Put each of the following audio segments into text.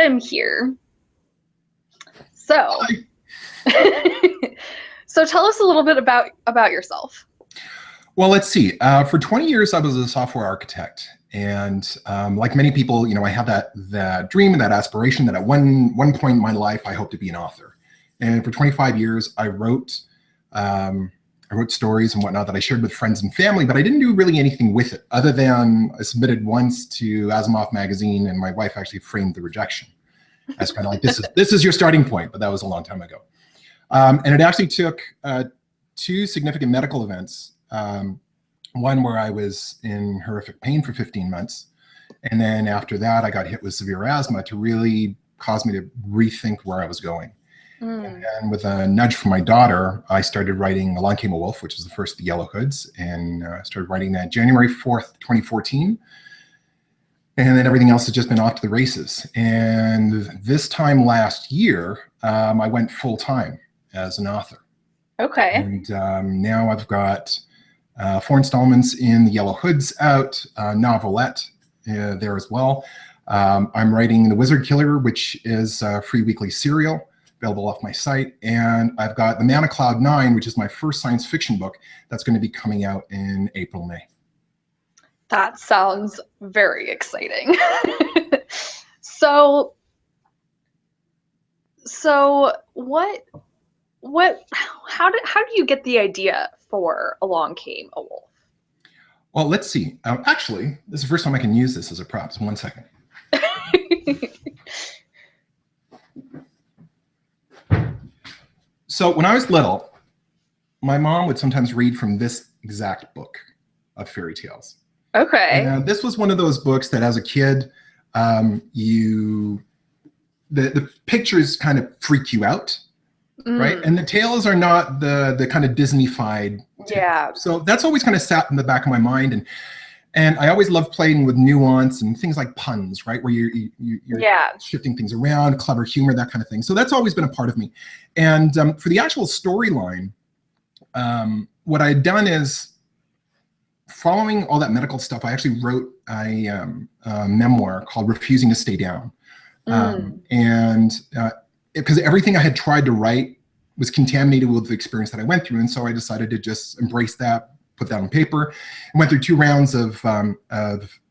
him here. So, so tell us a little bit about yourself. Well, let's see. For 20 years, I was a software architect. And like many people, I had that dream and that aspiration that at one point in my life, I hope to be an author. And for 25 years, I wrote stories and whatnot that I shared with friends and family, but I didn't do really anything with it other than I submitted once to Asimov magazine, and my wife actually framed the rejection as kind of like, this is your starting point, but that was a long time ago. And it actually took 2 significant medical events. One where I was in horrific pain for 15 months. And then after that, I got hit with severe asthma to really cause me to rethink where I was going. And then with a nudge from my daughter, I started writing Along Came a Wolf, which was the first of the Yellow Hoods, and started writing that January 4th, 2014. And then everything else has just been off to the races. And this time last year, I went full time as an author. Okay. And now I've got 4 installments in the Yellow Hoods out, novelette there as well. I'm writing The Wizard Killer, which is a free weekly serial available off my site. And I've got The Man of Cloud 9, which is my first science fiction book that's going to be coming out in April, May. That sounds very exciting. So how do you get the idea for Along Came a Wolf? Well, let's see. Actually, this is the first time I can use this as a prop. So 1 second. So when I was little, my mom would sometimes read from this exact book of fairy tales. Okay. And this was one of those books that as a kid, the pictures kind of freak you out. Right. And the tales are not the kind of Disney-fied. Yeah. So that's always kind of sat in the back of my mind. And I always love playing with nuance and things like puns, right? Where you're shifting things around, clever humor, that kind of thing. So that's always been a part of me. And for the actual storyline, what I had done is following all that medical stuff, I actually wrote a memoir called Refusing to Stay Down. Because everything I had tried to write was contaminated with the experience that I went through. And so I decided to just embrace that, put that on paper, and went through 2 rounds of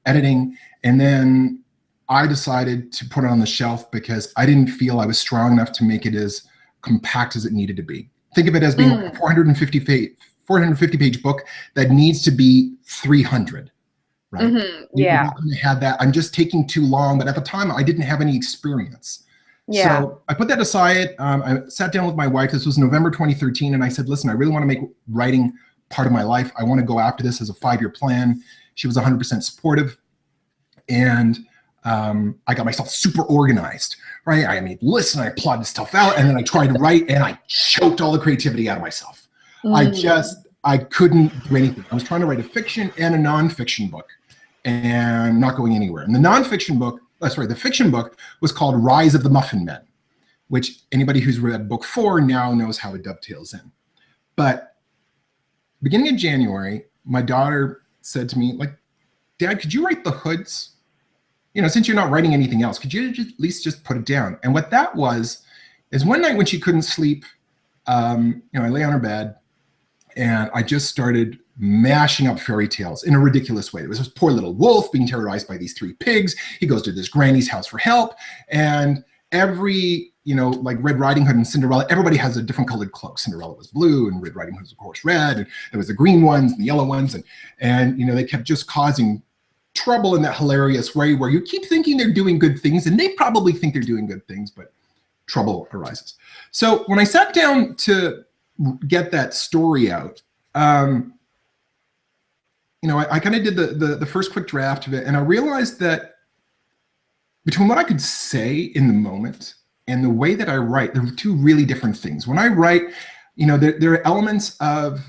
editing. And then I decided to put it on the shelf because I didn't feel I was strong enough to make it as compact as it needed to be. Think of it as being a 450 page book that needs to be 300. Right? Yeah. I had that. I'm just taking too long. But at the time, I didn't have any experience. Yeah. So I put that aside. I sat down with my wife. This was November 2013. And I said, listen, I really want to make writing part of my life. I want to go after this as a 5-year plan. She was 100% supportive. And I got myself super organized, right? I made lists and I plotted stuff out. And then I tried to write and I choked all the creativity out of myself. I couldn't do anything. I was trying to write a fiction and a nonfiction book and not going anywhere. And the fiction book was called Rise of the Muffin Men, which anybody who's read book 4 now knows how it dovetails in. But beginning in January, my daughter said to me, like, Dad, could you write the Hoods? Since you're not writing anything else, could you at least just put it down? And what that was is one night when she couldn't sleep, I lay on her bed and I just started mashing up fairy tales in a ridiculous way. There was this poor little wolf being terrorized by these 3 pigs. He goes to this granny's house for help. And every, like Red Riding Hood and Cinderella, everybody has a different colored cloak. Cinderella was blue and Red Riding Hood was, of course, red. And there was the green ones and the yellow ones. And they kept just causing trouble in that hilarious way where you keep thinking they're doing good things and they probably think they're doing good things, but trouble arises. So when I sat down to get that story out, I kind of did the first quick draft of it, and I realized that between what I could say in the moment and the way that I write, there were 2 really different things. When I write, there are elements of,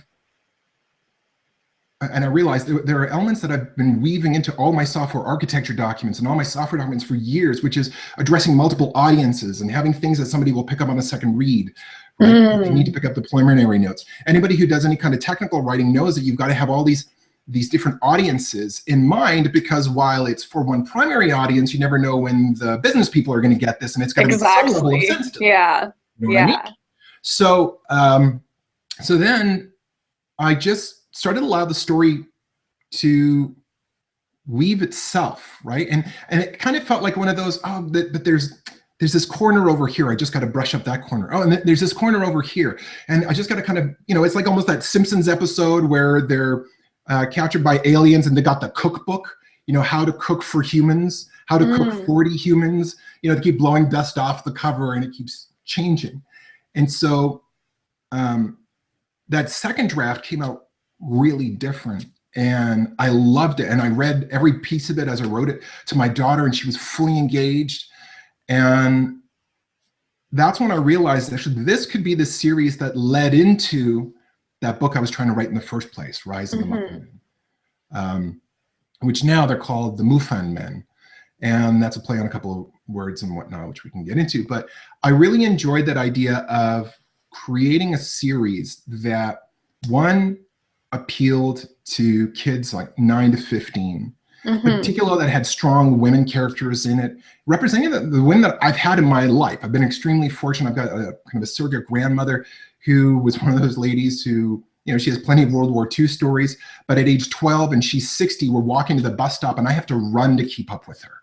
and I realized there are elements that I've been weaving into all my software architecture documents and all my software documents for years, which is addressing multiple audiences and having things that somebody will pick up on a second read. Right? They need to pick up the preliminary notes. Anybody who does any kind of technical writing knows that you've got to have all these these different audiences in mind, because while it's for one primary audience, you never know when the business people are going to get this, and it's got to make some level of sense to them. Yeah. You know what I mean? So, so then I just started to allow the story to weave itself, right? And it kind of felt like one of those, but there's this corner over here. I just got to brush up that corner. Oh, and there's this corner over here. And I just got to kind of, it's like almost that Simpsons episode where they're captured by aliens and they got the cookbook, how to cook for humans, how to cook 40 humans, they keep blowing dust off the cover and it keeps changing. And so that second draft came out really different. And I loved it. And I read every piece of it as I wrote it to my daughter, and she was fully engaged. And that's when I realized actually this could be the series that led into that book I was trying to write in the first place, Rise of the Muffin Men, which now they're called the Muffin Men. And that's a play on a couple of words and whatnot, which we can get into. But I really enjoyed that idea of creating a series that, one, appealed to kids like 9 to 15, particularly that had strong women characters in it, representing the women that I've had in my life. I've been extremely fortunate. I've got a kind of a surrogate grandmother who was one of those ladies who, she has plenty of World War II stories, but at age 12 and she's 60, we're walking to the bus stop and I have to run to keep up with her.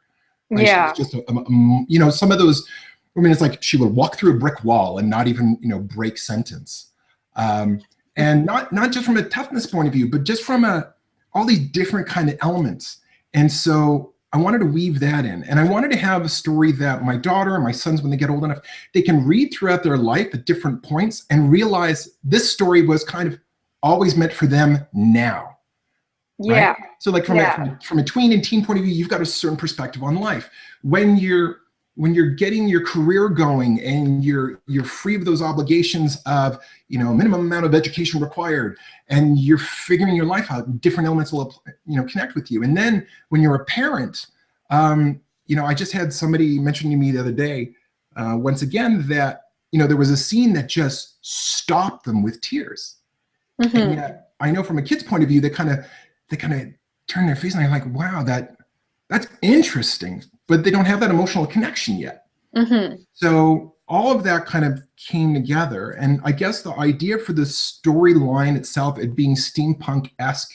Right? Yeah. She's just, some of those, it's like she would walk through a brick wall and not even, break sentence. And not just from a toughness point of view, but just from all these different kind of elements. And so I wanted to weave that in. And I wanted to have a story that my daughter and my sons, when they get old enough, they can read throughout their life at different points and realize this story was kind of always meant for them now. Yeah. Right? So like from a tween and teen point of view, you've got a certain perspective on life. When you're getting your career going and you're free of those obligations of, minimum amount of education required, and you're figuring your life out, different elements will, connect with you. And then when you're a parent, I just had somebody mention to me the other day, once again, that, there was a scene that just stopped them with tears. And yet I know from a kid's point of view, they kind of turn their face and I'm like, wow, that's interesting, but they don't have that emotional connection yet. So all of that kind of came together. And I guess the idea for the storyline itself, it being steampunk-esque,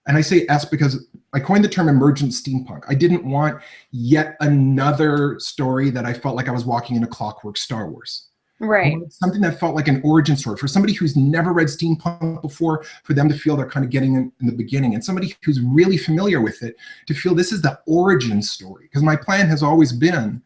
and I say esque because I coined the term emergent steampunk. I didn't want yet another story that I felt like I was walking in a Clockwork Star Wars. Right. Something that felt like an origin story for somebody who's never read steampunk before, for them to feel they're kind of getting in the beginning, and somebody who's really familiar with it to feel this is the origin story. Because my plan has always been,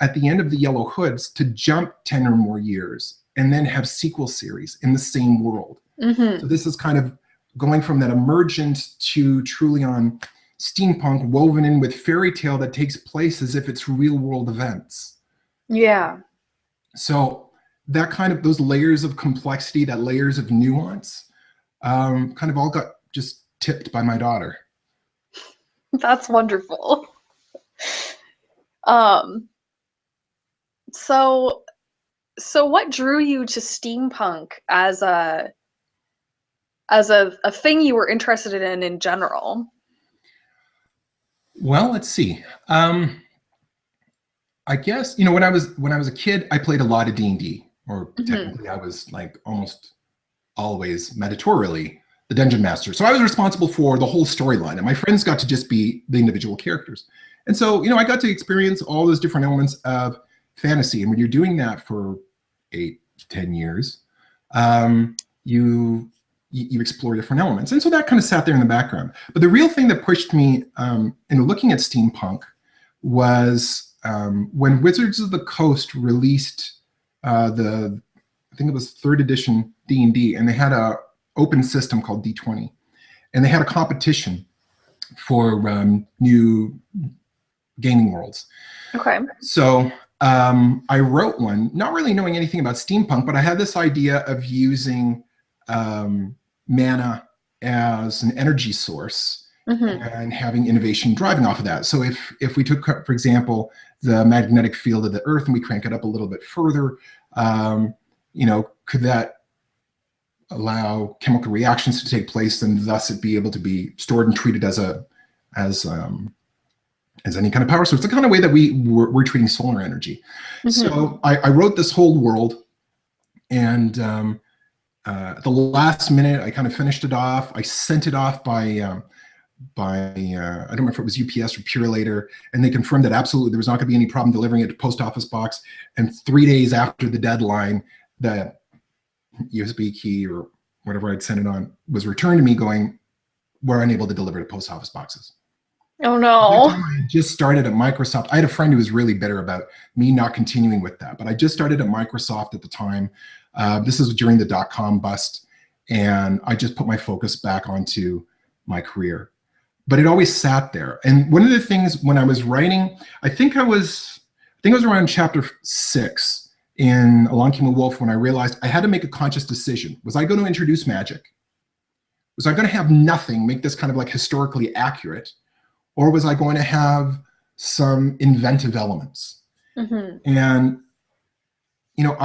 at the end of the Yellow Hoods, to jump 10 or more years and then have sequel series in the same world. So this is kind of going from that emergent to truly on steampunk, woven in with fairy tale that takes place as if it's real world events. Yeah. So that kind of, those layers of complexity, that layers of nuance, kind of all got just tipped by my daughter. That's wonderful. So what drew you to steampunk as a thing you were interested in general? Well, let's see. I guess, when I was a kid, I played a lot of D&D, or technically I was like almost always mandatorily the dungeon master. So I was responsible for the whole storyline, and my friends got to just be the individual characters. And so, I got to experience all those different elements of fantasy. And when you're doing that for 8 to 10 years, you explore different elements. And so that kind of sat there in the background. But the real thing that pushed me into looking at steampunk was when Wizards of the Coast released I think it was 3rd edition D&D, and they had a open system called D20, and they had a competition for new gaming worlds. Okay. So I wrote one, not really knowing anything about steampunk, but I had this idea of using mana as an energy source, and having innovation driving off of that. So if we took, for example, the magnetic field of the Earth and we crank it up a little bit further, could that allow chemical reactions to take place, and thus it be able to be stored and treated as any kind of power source. The kind of way that we're treating solar energy. Mm-hmm. So I wrote this whole world, and at the last minute, I kind of finished it off. I sent it off by I don't remember if it was UPS or Purelator, and they confirmed that absolutely there was not going to be any problem delivering it to post office box. And 3 days after the deadline, the USB key or whatever I'd sent it on was returned to me going, we're unable to deliver to post office boxes. Oh no. I just started at Microsoft. I had a friend who was really bitter about me not continuing with that, but I just started at Microsoft at the time. This is during the dot-com bust, and I just put my focus back onto my career. But it always sat there. And one of the things when I was writing, I think it was around chapter 6 in Along Came a Wolf when I realized I had to make a conscious decision. Was I going to introduce magic? Was I going to have nothing, make this kind of like historically accurate? Or was I going to have some inventive elements? Mm-hmm. And, you know,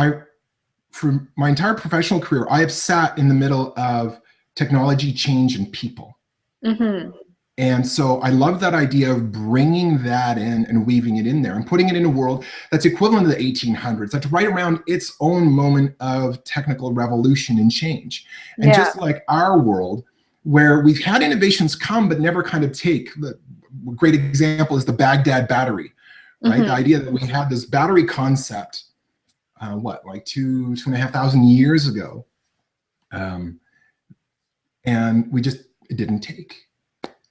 for my entire professional career, I have sat in the middle of technology, change, and people. Mm-hmm. And so I love that idea of bringing that in and weaving it in there and putting it in a world that's equivalent to the 1800s, that's right around its own moment of technical revolution and change. And just like our world, where we've had innovations come but never kind of take. A great example is the Baghdad battery, right? Mm-hmm. The idea that we had this battery concept, like 2,500 years ago. And it didn't take.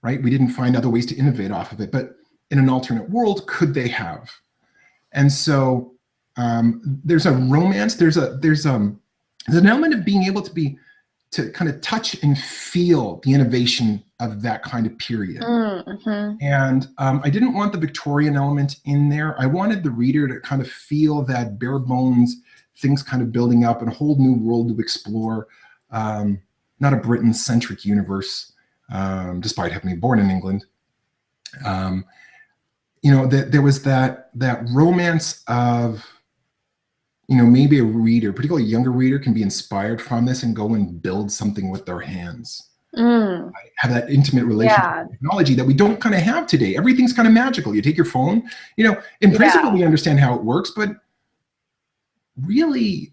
Right? We didn't find other ways to innovate off of it, but in an alternate world, could they have? And so there's a romance. There's an element of being able to kind of touch and feel the innovation of that kind of period. Mm-hmm. And I didn't want the Victorian element in there. I wanted the reader to kind of feel that bare bones things kind of building up and a whole new world to explore, not a Britain-centric universe. Despite having been born in England, there was that romance of, maybe a reader, particularly a younger reader, can be inspired from this and go and build something with their hands. Right? Have that intimate relationship with technology that we don't kind of have today. Everything's kind of magical. You take your phone, in principle, we understand how it works, but really,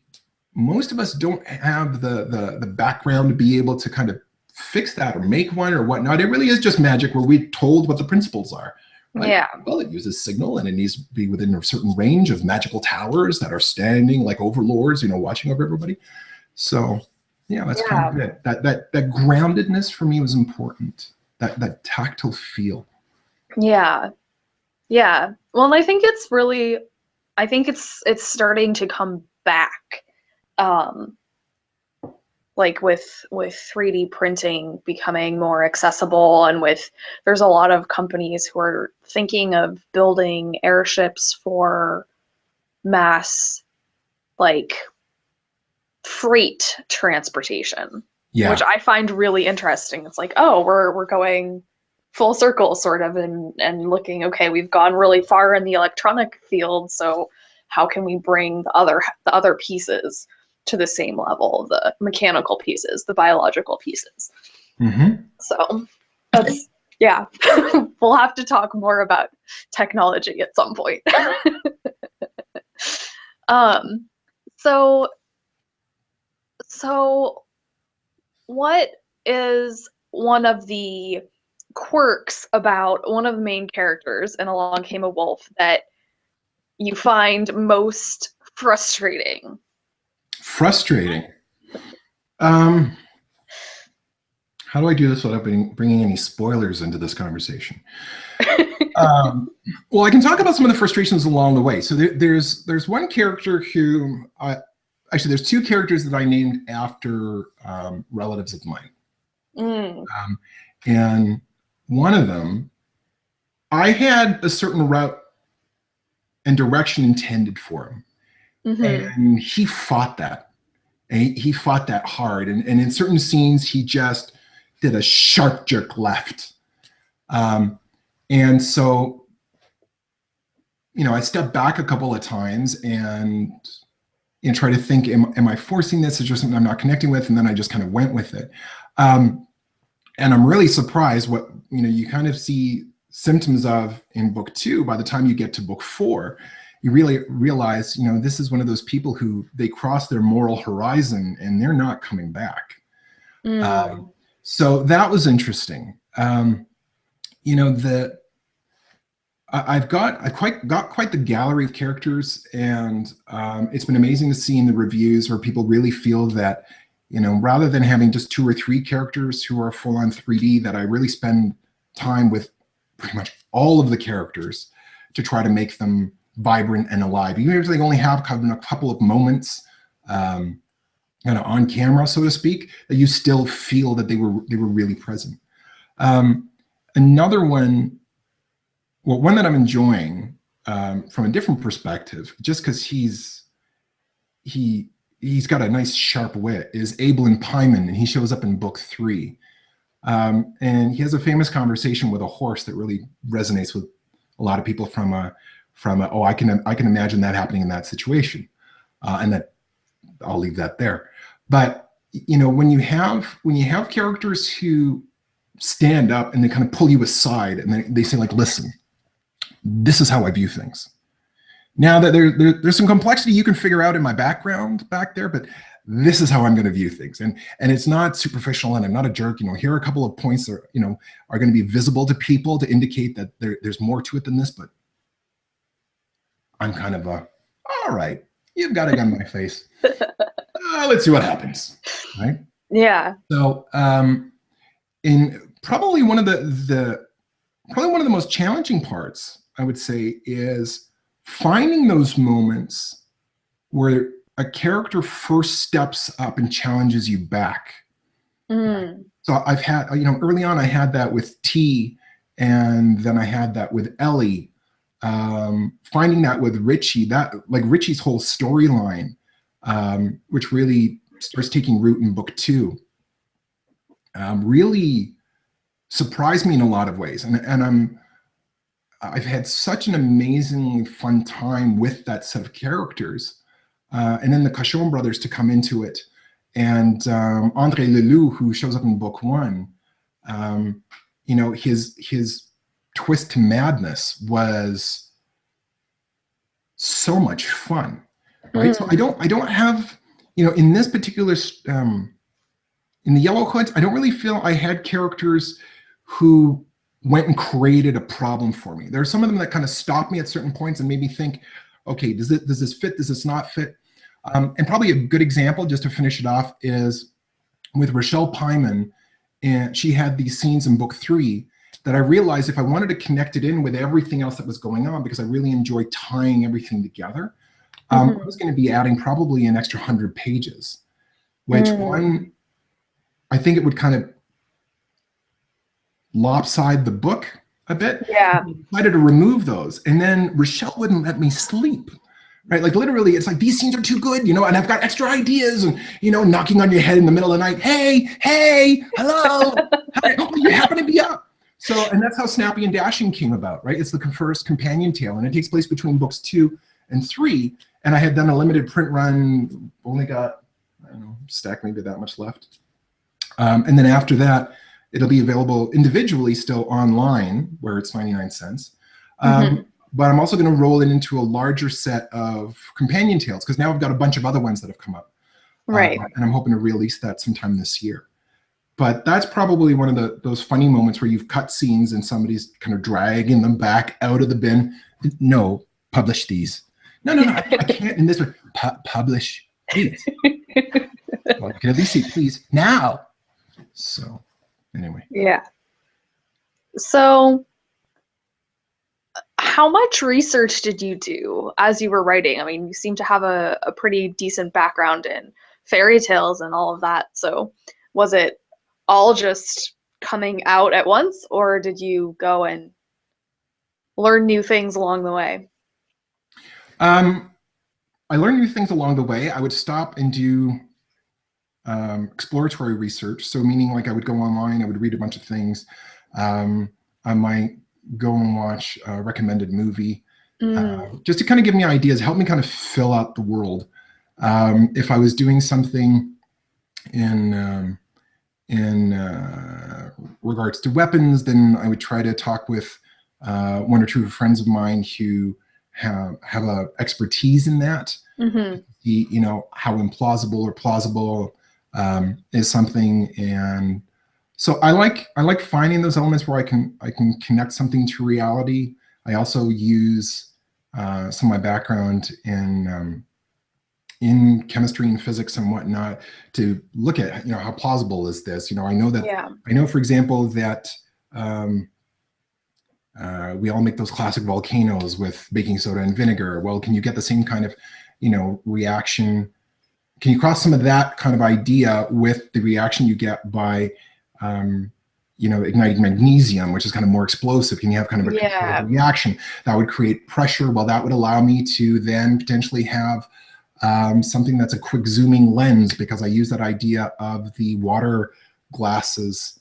most of us don't have the background to be able to kind of fix that or make one or whatnot. It really is just magic where we're told what the principles are. Right? Yeah. Well, it uses signal and it needs to be within a certain range of magical towers that are standing like overlords, watching over everybody. So yeah, that's kind of it. That groundedness for me was important. That tactile feel. Yeah. Yeah. Well, and I think it's starting to come back. Like with 3D printing becoming more accessible, and there's a lot of companies who are thinking of building airships for mass, like, freight transportation, which I find really interesting. It's like, oh, we're going full circle sort of and looking, okay, we've gone really far in the electronic field, so how can we bring the other pieces to the same level, the mechanical pieces, the biological pieces. Mm-hmm. So that's, we'll have to talk more about technology at some point. So what is one of the quirks about one of the main characters in Along Came a Wolf that you find most frustrating? Frustrating. How do I do this without bringing any spoilers into this conversation? Well, I can talk about some of the frustrations along the way. So there's one character who, actually, there's two characters that I named after relatives of mine. And one of them, I had a certain route and direction intended for him. Mm-hmm. And he fought that. And he fought that hard. And in certain scenes, he just did a sharp jerk left. And so, I stepped back a couple of times and try to think, am I forcing this? Is there something I'm not connecting with? And then I just kind of went with it. And I'm really surprised what, you kind of see symptoms of in book 2. By the time you get to book 4, you really realize, this is one of those people who they cross their moral horizon and they're not coming back. So that was interesting. I've got quite the gallery of characters, and it's been amazing to see in the reviews where people really feel that, rather than having just 2 or 3 characters who are full on 3D, that I really spend time with pretty much all of the characters to try to make them vibrant and alive, even if they only have a couple of moments kind of on camera, so to speak, that you still feel that they were really present. Another one, one that I'm enjoying from a different perspective, just because he's got a nice sharp wit, is Abelin Pyman, and he shows up in book 3. And he has a famous conversation with a horse that really resonates with a lot of people from oh, I can imagine that happening in that situation. And that I'll leave that there. But when you have characters who stand up and they kind of pull you aside and they say, like, listen, this is how I view things. Now that there's some complexity you can figure out in my background back there, but this is how I'm going to view things. And it's not superficial, and I'm not a jerk. Here are a couple of points that are going to be visible to people to indicate that there's more to it than this, but I'm kind of all right, you've got a gun in my face. Let's see what happens, right? Yeah. So in probably one of the most challenging parts, I would say, is finding those moments where a character first steps up and challenges you back. So I've had, early on I had that with T, and then I had that with Ellie. Finding that with Richie, that like Richie's whole storyline, which really starts taking root in book 2, really surprised me in a lot of ways. And I've had such an amazingly fun time with that set of characters. And then the Cachon brothers to come into it. And André Leloup, who shows up in book 1, his twist to madness was so much fun, right? So I don't have, in this particular, in the Yellow Hoods, I don't really feel I had characters who went and created a problem for me. There are some of them that kind of stopped me at certain points and made me think, okay, does this fit? Does this not fit? And probably a good example, just to finish it off, is with Rochelle Pyman. And she had these scenes in book 3 that I realized if I wanted to connect it in with everything else that was going on, because I really enjoy tying everything together, I was going to be adding probably an extra 100 pages, which one, I think it would kind of lopside the book a bit. Yeah. I decided to remove those. And then Rochelle wouldn't let me sleep. Right? Like literally, it's like, these scenes are too good, and I've got extra ideas, and, knocking on your head in the middle of the night. Hey, hello. Hi, oh, you happen to be up. So, and that's how Snappy and Dashing came about, right? It's the first companion tale, and it takes place between books 2 and 3. And I had done a limited print run, only got, I don't know, stack maybe that much left. And then after that, it'll be available individually still online, where it's 99 cents. But I'm also going to roll it into a larger set of companion tales, because now I've got a bunch of other ones that have come up. Right. And I'm hoping to release that sometime this year. But that's probably one of those funny moments where you've cut scenes and somebody's kind of dragging them back out of the bin. No, publish these. No, I can't in this way. Publish these. Well, you can at least see, please, now. So anyway. Yeah. So how much research did you do as you were writing? I mean, you seem to have a pretty decent background in fairy tales and all of that. So was it all just coming out at once, or did you go and learn new things along the way? I learned new things along the way. I would stop and do exploratory research. So meaning, like, I would go online, I would read a bunch of things. I might go and watch a recommended movie, just to kind of give me ideas, help me kind of fill out the world. If I was doing something in regards to weapons, then I would try to talk with one or two friends of mine who have a expertise in that. Mm-hmm. See, how implausible or plausible is something. And so I like finding those elements where I can connect something to reality. I also use some of my background in chemistry and physics and whatnot to look at, how plausible is this? I know, for example, that we all make those classic volcanoes with baking soda and vinegar. Well, can you get the same kind of, reaction? Can you cross some of that kind of idea with the reaction you get by, igniting magnesium, which is kind of more explosive? Can you have kind of a controlled reaction that would create pressure? Well, that would allow me to then potentially have something that's a quick zooming lens, because I use that idea of the water glasses,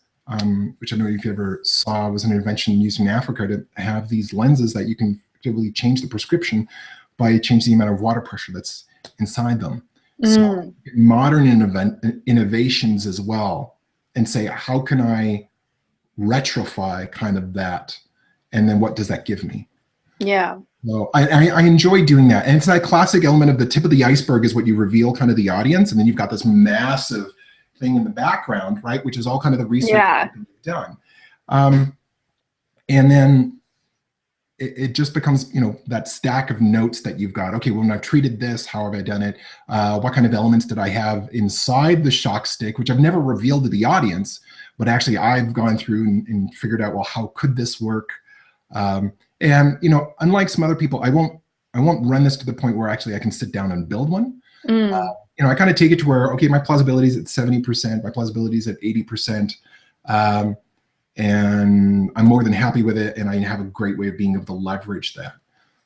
which I don't know if you ever saw, was an invention used in Africa to have these lenses that you can really change the prescription by changing the amount of water pressure that's inside them. So modern innovations as well, and say, how can I retrofy kind of that? And then what does that give me? Yeah. So I enjoy doing that. And it's that classic element of the tip of the iceberg is what you reveal kind of the audience. And then you've got this massive thing in the background, right? Which is all kind of the research that you've done. And then it just becomes, that stack of notes that you've got. Okay, well, when I've treated this, how have I done it? What kind of elements did I have inside the shock stick, which I've never revealed to the audience, but actually I've gone through and figured out, well, how could this work? And, unlike some other people, I won't run this to the point where actually I can sit down and build one. I kind of take it to where, okay, my plausibility is at 70%, my plausibility is at 80%. And I'm more than happy with it, and I have a great way of being able to leverage that.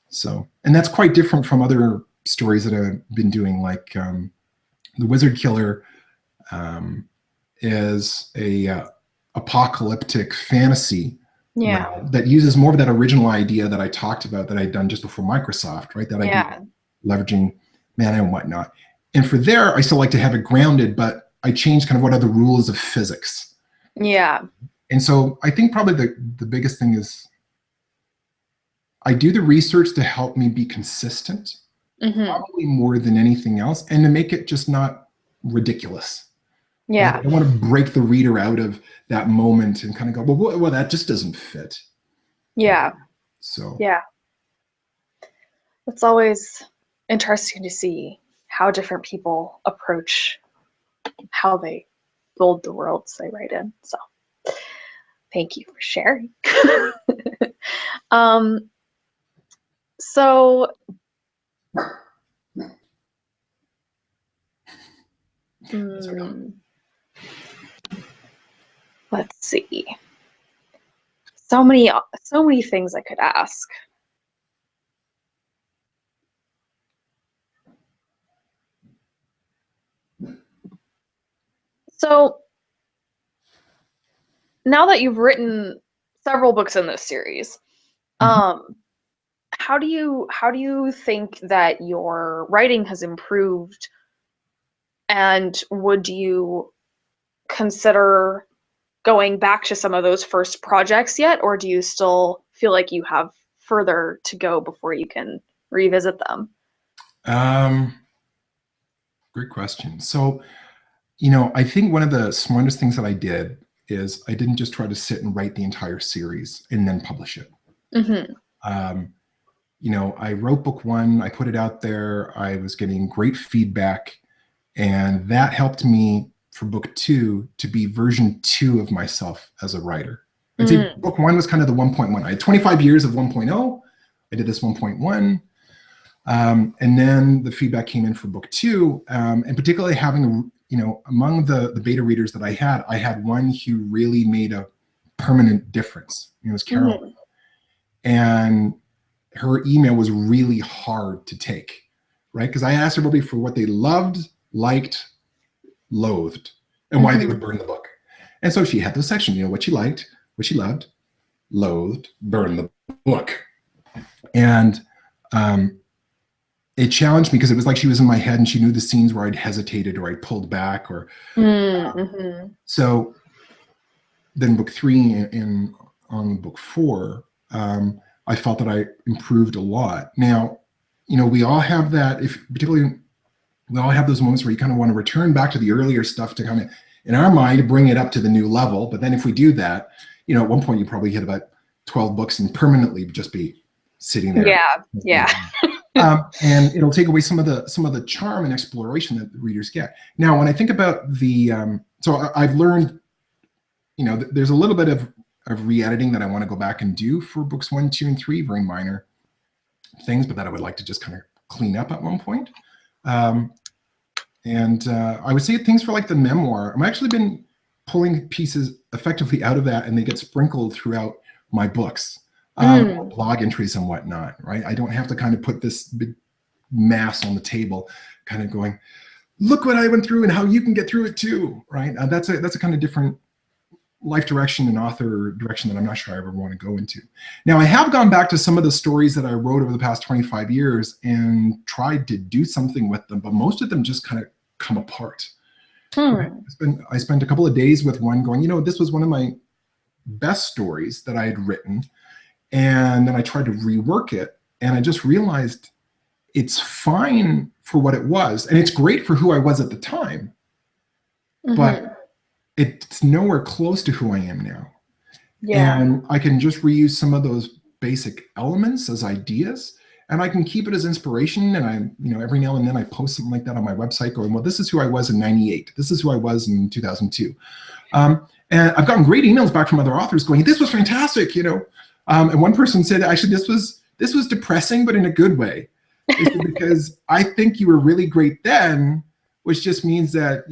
So, and that's quite different from other stories that I've been doing, like The Wizard Killer is a apocalyptic fantasy that uses more of that original idea that I talked about that I'd done just before Microsoft, right? That idea of leveraging mana and whatnot. And for there, I still like to have it grounded, but I changed kind of what are the rules of physics. Yeah. And so I think probably the biggest thing is I do the research to help me be consistent, probably more than anything else, and to make it just not ridiculous. Yeah. Like, I don't want to break the reader out of that moment and kind of go, well, that just doesn't fit. Yeah. So. Yeah. It's always interesting to see how different people approach how they build the worlds they write in. So thank you for sharing. So let's see. So many things I could ask. So now that you've written several books in this series, how do you think that your writing has improved, and would you consider going back to some of those first projects yet, or do you still feel like you have further to go before you can revisit them? Great question. So, I think one of the smartest things that I did is I didn't just try to sit and write the entire series and then publish it. I wrote book one, I put it out there, I was getting great feedback, and that helped me for book two to be version 2 of myself as a writer. I'd say book one was kind of the 1.1. I had 25 years of 1.0. I did this 1.1. And then the feedback came in for book two, and particularly having, among the beta readers that I had one who really made a permanent difference. It was Carolyn. And her email was really hard to take, right? Because I asked everybody for what they loved, liked, loathed, and why they would burn the book. And so she had those sections, what she liked, what she loved, loathed, burn the book. And it challenged me because it was like she was in my head and she knew the scenes where I'd hesitated or I'd pulled back or so then book 3 and on book 4, I felt that I improved a lot. Now, we all have that, particularly we all have those moments where you kind of want to return back to the earlier stuff to kind of, in our mind, bring it up to the new level. But then if we do that, at one point you probably hit about 12 books and permanently just be sitting there. Yeah. And it'll take away some of the charm and exploration that the readers get. Now, when I think about so I've learned, there's a little bit of re-editing that I want to go back and do for books 1, 2, and 3, very minor things, but that I would like to just kind of clean up at one point. And I would say things for like the memoir. I've actually been pulling pieces effectively out of that, and they get sprinkled throughout my books, blog entries and whatnot, right? I don't have to kind of put this big mass on the table, kind of going, look what I went through and how you can get through it too, right? That's a kind of different life direction and author direction that I'm not sure I ever want to go into. Now, I have gone back to some of the stories that I wrote over the past 25 years and tried to do something with them, but most of them just kind of come apart. Right? I spent a couple of days with one going, this was one of my best stories that I had written. And then I tried to rework it, and I just realized it's fine for what it was. And it's great for who I was at the time, but it's nowhere close to who I am now. Yeah. And I can just reuse some of those basic elements as ideas, and I can keep it as inspiration. And I, every now and then I post something like that on my website going, well, this is who I was in 98. This is who I was in 2002. And I've gotten great emails back from other authors going, this was fantastic, and one person said, actually, this was depressing, but in a good way. Because I think you were really great then, which just means that,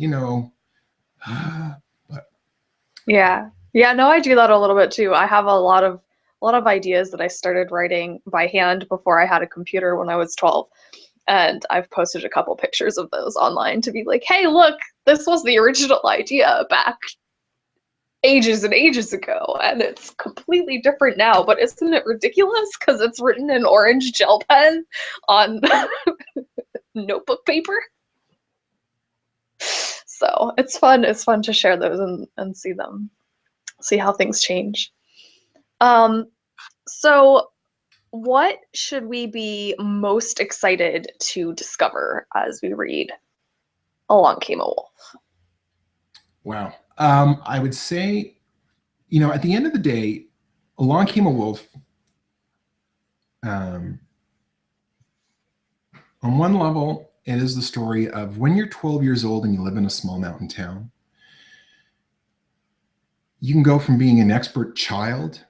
Yeah. No, I do that a little bit too. I have a lot of ideas that I started writing by hand before I had a computer when I was 12. And I've posted a couple pictures of those online to be like, hey, look, this was the original idea back ages and ages ago, and it's completely different now. But isn't it ridiculous? Because it's written in orange gel pen on notebook paper. So it's fun. It's fun to share those and see how things change. So what should we be most excited to discover as we read Along Came a Wolf? Wow. I would say, at the end of the day, Along Came a Wolf, on one level, it is the story of when you're 12 years old and you live in a small mountain town, you can go from being an expert child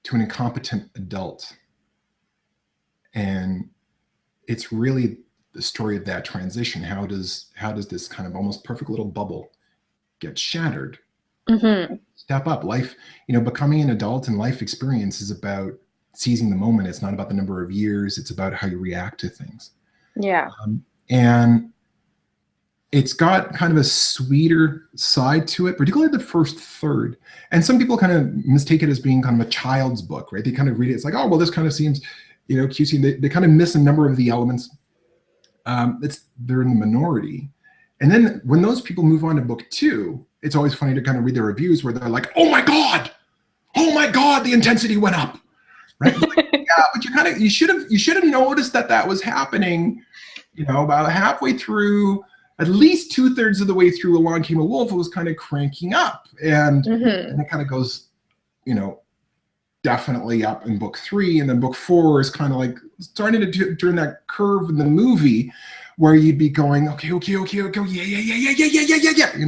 to an incompetent adult. And it's really the story of that transition. How does this kind of almost perfect little bubble get shattered? Step up. Life, becoming an adult and life experience is about seizing the moment. It's not about the number of years. It's about how you react to things. Yeah. And it's got kind of a sweeter side to it, particularly the first third. And some people kind of mistake it as being kind of a child's book, right? They kind of read it. It's like, oh, well, this kind of seems, cutesy. They kind of miss a number of the elements. They're in the minority. And then when those people move on to book 2, it's always funny to kind of read the reviews where they're like, oh my God, the intensity went up, right? Like, yeah, but you should have noticed that was happening, about halfway through, at least 2/3 of the way through Along Came a Wolf, it was kind of cranking up. And it kind of goes, definitely up in book 3. And then book 4 is kind of like starting to turn that curve in the movie where you'd be going, okay, yeah,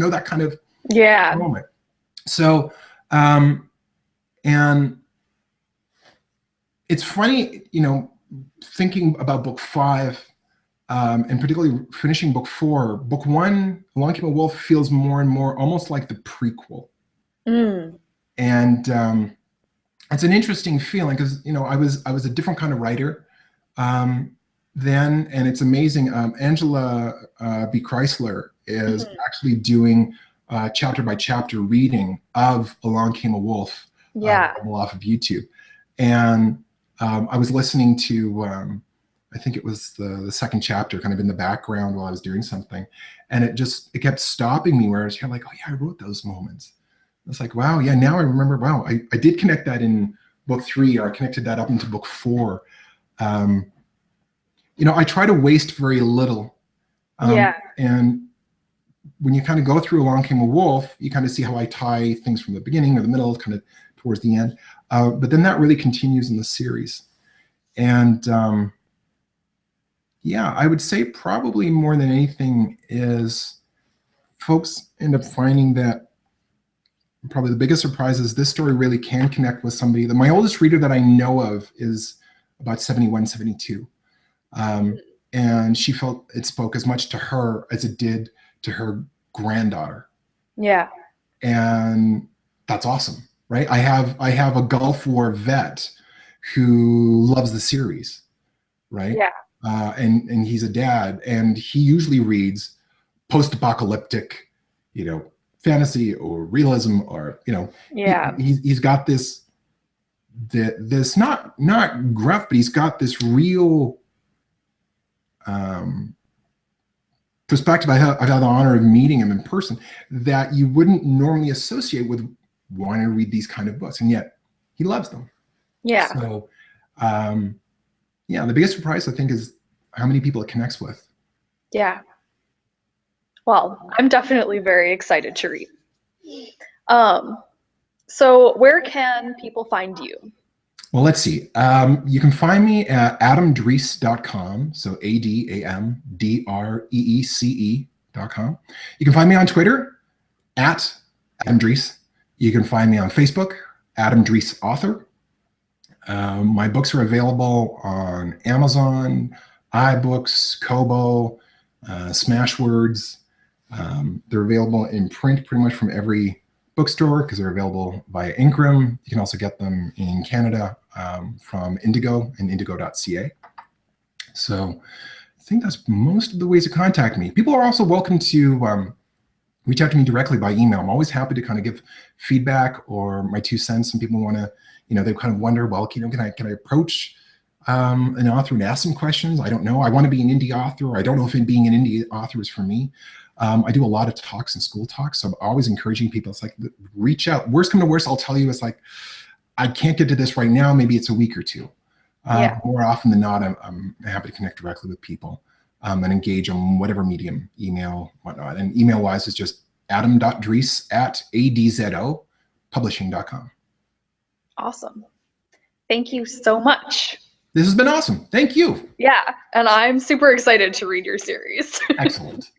that kind of moment. So, and it's funny, thinking about book 5, and particularly finishing book 4. Book 1, Along Came a Wolf, feels more and more almost like the prequel. And it's an interesting feeling because, I was a different kind of writer then, and it's amazing. Angela B. Chrysler is actually doing chapter by chapter reading of Along Came a Wolf off of YouTube. And I was listening to I think it was the second chapter, kind of in the background while I was doing something. And it kept stopping me where I was kind of like, oh yeah, I wrote those moments. It's like, wow, yeah, now I remember, wow, I did connect that in book 3, or I connected that up into book 4. You know, I try to waste very little. Yeah. And when you kind of go through Along Came a Wolf, you kind of see how I tie things from the beginning or the middle, kind of towards the end. But then that really continues in the series. And yeah, I would say probably more than anything is folks end up finding that probably the biggest surprise is this story really can connect with somebody. My oldest reader that I know of is about 71, 72. And she felt it spoke as much to her as it did to her granddaughter. Yeah. And that's awesome, right? I have a Gulf War vet who loves the series, right? Yeah. And he's a dad, and he usually reads post-apocalyptic, you know, fantasy or realism, or, you know, Yeah. he's got this not gruff, but he's got this real perspective. I've had the honor of meeting him in person that you wouldn't normally associate with wanting to read these kind of books, and yet he loves them. Yeah. So, yeah, the biggest surprise I think is how many people it connects with. Yeah. Well, I'm definitely very excited to read. So where can people find you? Well, let's see. You can find me at adamdreece.com. So ADAMDREECE.com. You can find me on Twitter at Adam Dreece. You can find me on Facebook, Adam Dreece Author. My books are available on Amazon, iBooks, Kobo, Smashwords. They're available in print pretty much from every bookstore because they're available via Ingram. You can also get them in Canada from Indigo and indigo.ca. So I think that's most of the ways to contact me. People are also welcome to reach out to me directly by email. I'm always happy to kind of give feedback or my 2 cents. Some people want to, you know, they kind of wonder, well, you know, can I approach an author and ask some questions? I don't know. I want to be an indie author. I don't know if being an indie author is for me. I do a lot of talks and school talks, so I'm always encouraging people. It's like, reach out. Worst come to worst, I'll tell you, it's like, I can't get to this right now. Maybe it's a week or 2. Yeah. More often than not, I'm happy to connect directly with people and engage on whatever medium, email, whatnot. And email-wise is just adam.dreece@adzpublishing.com. Awesome. Thank you so much. This has been awesome. Thank you. Yeah, and I'm super excited to read your series. Excellent.